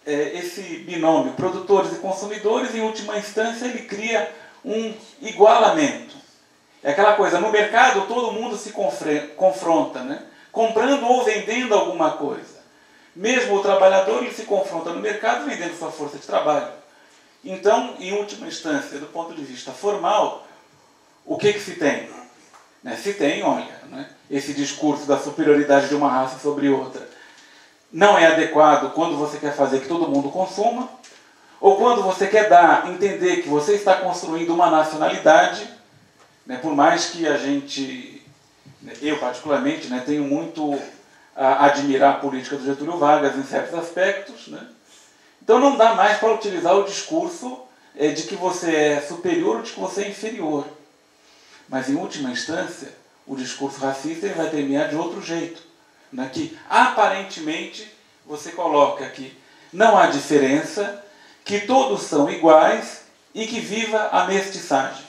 esse binômio produtores e consumidores, em última instância, ele cria um igualamento. É aquela coisa, no mercado todo mundo se confronta, né? Comprando ou vendendo alguma coisa. Mesmo o trabalhador ele se confronta no mercado vendendo sua força de trabalho. Então, em última instância, do ponto de vista formal, o que se tem? Se tem, olha, né, esse discurso da superioridade de uma raça sobre outra não é adequado quando você quer fazer que todo mundo consuma, ou quando você quer entender que você está construindo uma nacionalidade, né, por mais que a gente, eu particularmente, né, tenho muito a admirar a política do Getúlio Vargas em certos aspectos, né, então não dá mais para utilizar o discurso de que você é superior ou de que você é inferior. Mas, em última instância, o discurso racista ele vai terminar de outro jeito. Né? Que, aparentemente, você coloca que não há diferença, que todos são iguais e que viva a mestiçagem.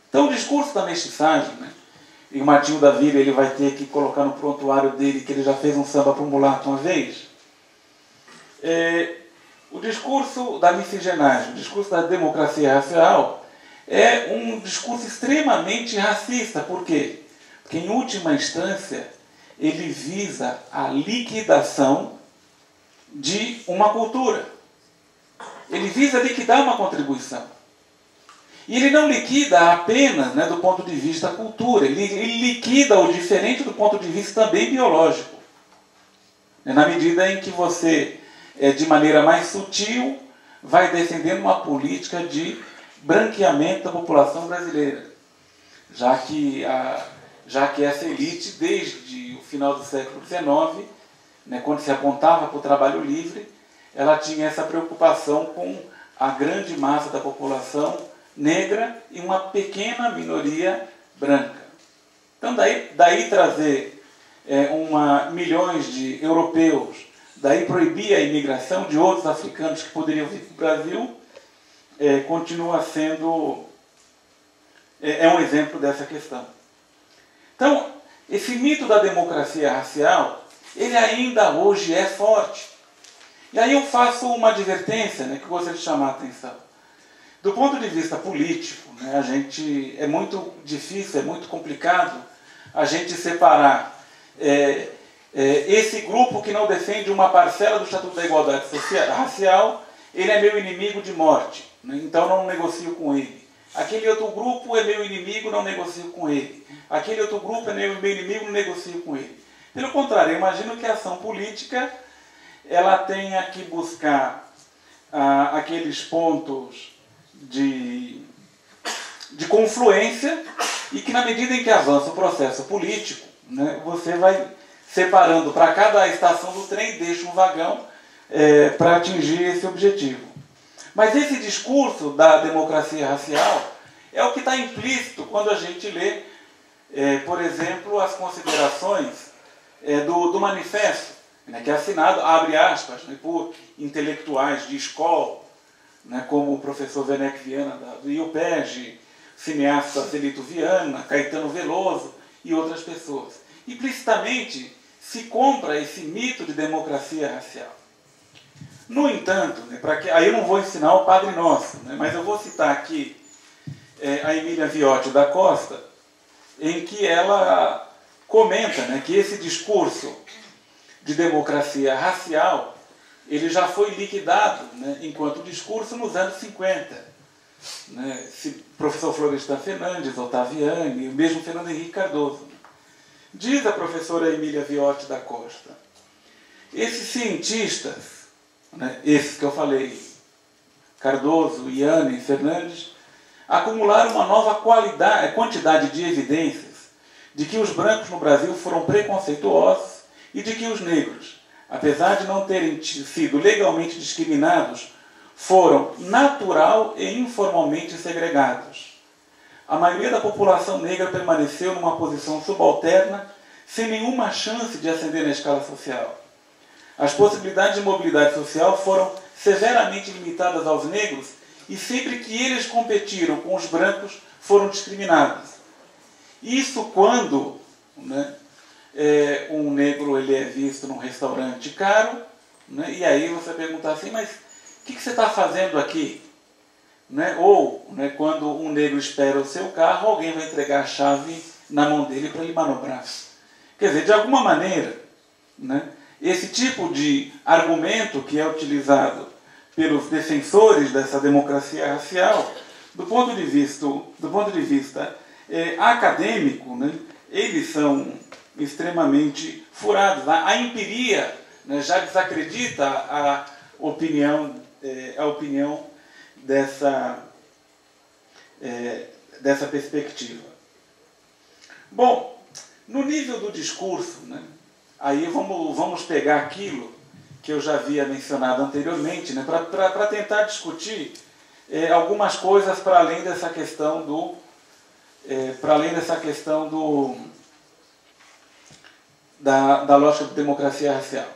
Então, o discurso da mestiçagem, né? E o Martinho da Vila ele vai ter que colocar no prontuário dele que ele já fez um samba para um mulato uma vez. O discurso da miscigenagem, o discurso da democracia racial, é um discurso extremamente racista. Por quê? Porque, em última instância, ele visa a liquidação de uma cultura. Ele visa liquidar uma contribuição. E ele não liquida apenas, né, do ponto de vista da cultura, ele liquida o diferente do ponto de vista também biológico. Na medida em que você, de maneira mais sutil, vai defendendo uma política de branqueamento da população brasileira, já que essa elite, desde o final do século XIX, né, quando se apontava para o trabalho livre, ela tinha essa preocupação com a grande massa da população negra e uma pequena minoria branca. Então, daí trazer milhões de europeus, daí proibir a imigração de outros africanos que poderiam vir para o Brasil, continua sendo um exemplo dessa questão. Então, esse mito da democracia racial, ele ainda hoje é forte. E aí eu faço uma advertência, né, que eu gostaria de chamar a atenção. Do ponto de vista político, né, é muito difícil, é muito complicado a gente separar esse grupo que não defende uma parcela do Estatuto da Igualdade Racial, ele é meu inimigo de morte. Então não negocio com ele. Aquele outro grupo é meu inimigo, não negocio com ele. Aquele outro grupo é meu inimigo, não negocio com ele. Pelo contrário, eu imagino que a ação política ela tenha que buscar aqueles pontos de confluência e que, na medida em que avança o processo político, né, você vai separando para cada estação do trem, deixa um vagão para atingir esse objetivo. Mas esse discurso da democracia racial é o que está implícito quando a gente lê, por exemplo, as considerações do manifesto, né, que é assinado, abre aspas, né, por intelectuais de escola, né, como o professor Werneck Viana do IUPERJ, cineasta Celito Viana, Caetano Veloso e outras pessoas. Implicitamente se compra esse mito de democracia racial. No entanto, né, aí eu não vou ensinar o Padre Nosso, né, mas eu vou citar aqui a Emília Viotti da Costa, em que ela comenta, né, que esse discurso de democracia racial ele já foi liquidado, né, enquanto discurso nos anos 50. Né, professor Florestan Fernandes, Ottaviani, o mesmo Fernando Henrique Cardoso. Diz a professora Emília Viotti da Costa, esses cientistas, né, esses que eu falei, Cardoso, Iane e Fernandes, acumularam uma nova quantidade de evidências de que os brancos no Brasil foram preconceituosos e de que os negros, apesar de não terem sido legalmente discriminados, foram natural e informalmente segregados. A maioria da população negra permaneceu numa posição subalterna, sem nenhuma chance de ascender na escala social. As possibilidades de mobilidade social foram severamente limitadas aos negros e sempre que eles competiram com os brancos foram discriminados. Isso quando, né, um negro ele é visto num restaurante caro, né? E aí você perguntar assim, mas o que você está fazendo aqui? Né? Ou, né, quando um negro espera o seu carro, alguém vai entregar a chave na mão dele para ele manobrar. Quer dizer, de alguma maneira, né, esse tipo de argumento que é utilizado pelos defensores dessa democracia racial, do ponto de vista acadêmico, né, eles são extremamente furados. A empiria, né, já desacredita a opinião dessa perspectiva. Bom, no nível do discurso, né, aí vamos pegar aquilo que eu já havia mencionado anteriormente, né, para tentar discutir algumas coisas para além dessa questão da lógica de democracia racial.